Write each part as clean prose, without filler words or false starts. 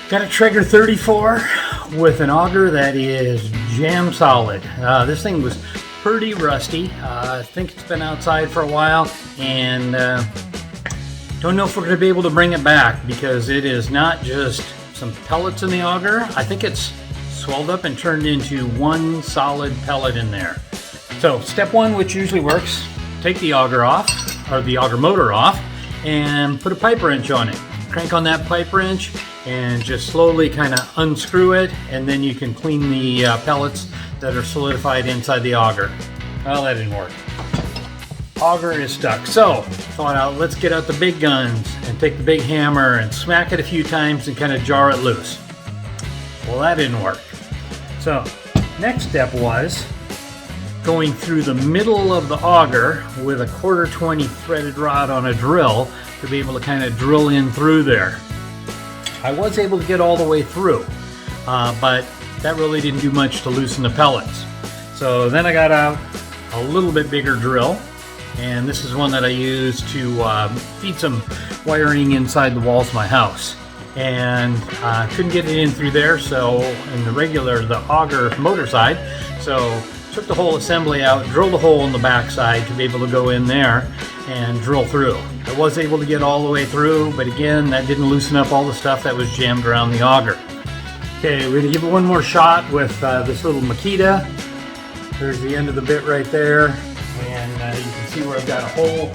Got a Traeger 34 with an auger that is jam solid. This thing was pretty rusty. I think it's been outside for a while, and don't know if we're going to be able to bring it back because it is not just some pellets in the auger. I think it's swelled up and turned into one solid pellet in there. So step one, which usually works, take the auger off, or the auger motor off, and put a pipe wrench on it. Crank on that pipe wrench and just slowly kind of unscrew it, and then you can clean the pellets that are solidified inside the auger. Well, that didn't work. Auger is stuck. So thought out, let's get out the big guns and take the big hammer and smack it a few times and kind of jar it loose. Well, that didn't work. So next step was going through the middle of the auger with a 1/4-20 threaded rod on a drill to be able to kind of drill in through there. I was able to get all the way through, but that really didn't do much to loosen the pellets. So then I got out a little bit bigger drill, and this is one that I use to feed some wiring inside the walls of my house. And couldn't get it in through there, so in the auger motor side, so took the whole assembly out, drilled a hole in the back side to be able to go in there and drill through. I was able to get all the way through, but again, that didn't loosen up all the stuff that was jammed around the auger. Okay, we're going to give it one more shot with this little Makita. There's the end of the bit right there, and you can see where I've got a hole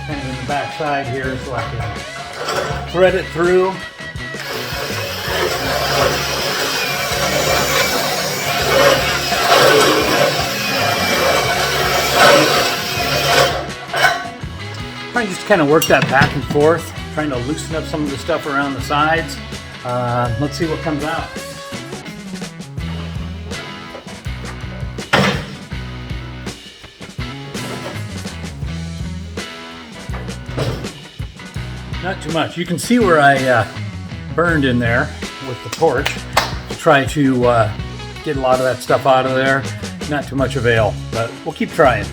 kind of in the back side here, so I can thread it through. Trying just to kind of work that back and forth, trying to loosen up some of the stuff around the sides. Let's see what comes out. Not too much. You can see where I burned in there with the torch to try to get a lot of that stuff out of there. Not too much avail, but we'll keep trying.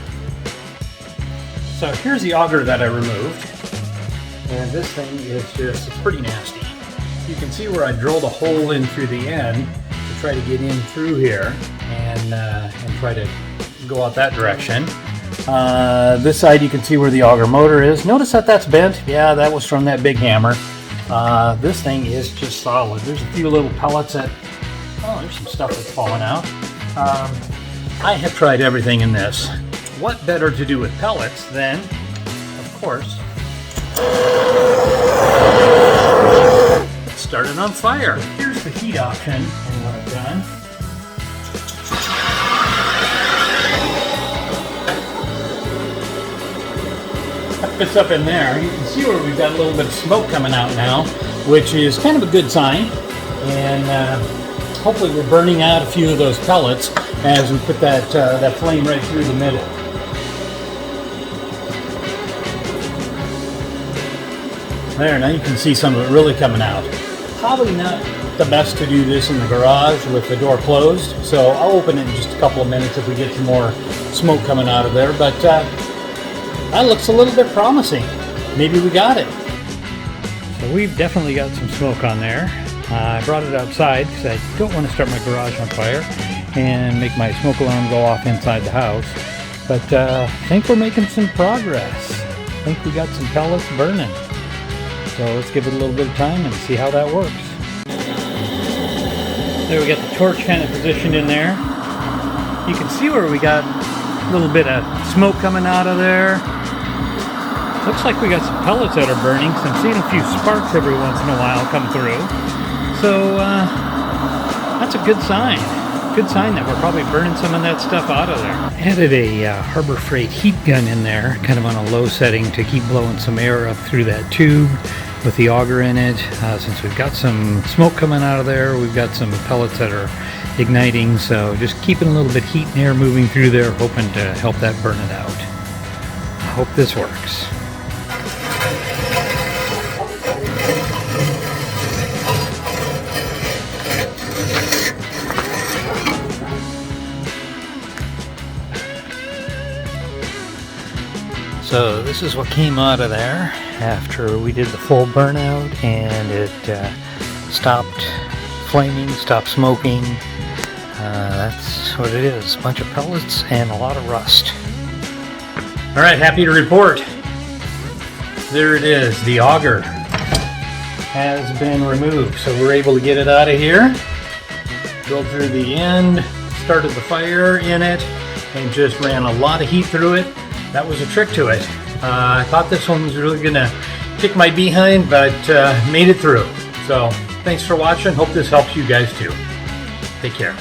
So here's the auger that I removed, and this thing is just, it's pretty nasty. You can see where I drilled a hole in through the end to try to get in through here and try to go out that direction. This side you can see where the auger motor is. Notice that that's bent. Yeah, that was from that big hammer. This thing is just solid. There's a few little pellets that, oh, there's some stuff that's falling out. I have tried everything in this. What better to do with pellets than, of course, start it on fire. Here's the heat option and what I've done. That fits up in there. You can see where we've got a little bit of smoke coming out now, which is kind of a good sign. And hopefully we're burning out a few of those pellets as we put that flame right through the middle. There, now you can see some of it really coming out. Probably not the best to do this in the garage with the door closed, so I'll open it in just a couple of minutes if we get some more smoke coming out of there, but that looks a little bit promising. Maybe we got it. So we've definitely got some smoke on there. I brought it outside because I don't want to start my garage on fire and make my smoke alarm go off inside the house, but I think we're making some progress. I think we got some pellets burning. So let's give it a little bit of time and see how that works. There, we got the torch kind of positioned in there. You can see where we got a little bit of smoke coming out of there. Looks like we got some pellets that are burning, so I'm seeing a few sparks every once in a while come through. So that's a good sign. Good sign that we're probably burning some of that stuff out of there. Added a Harbor Freight heat gun in there, kind of on a low setting to keep blowing some air up through that tube with the auger in it. Since we've got some smoke coming out of there, we've got some pellets that are igniting, so just keeping a little bit heat and air moving through there, hoping to help that burn it out. I hope this works. So this is what came out of there after we did the full burnout, and it stopped flaming, stopped smoking. That's what it is, a bunch of pellets and a lot of rust. All right, happy to report. There it is, the auger has been removed. So we're able to get it out of here, drilled through the end, started the fire in it, and just ran a lot of heat through it. That was a trick to it. I thought this one was really gonna kick my behind, but made it through. So thanks for watching. Hope this helps you guys too. Take care.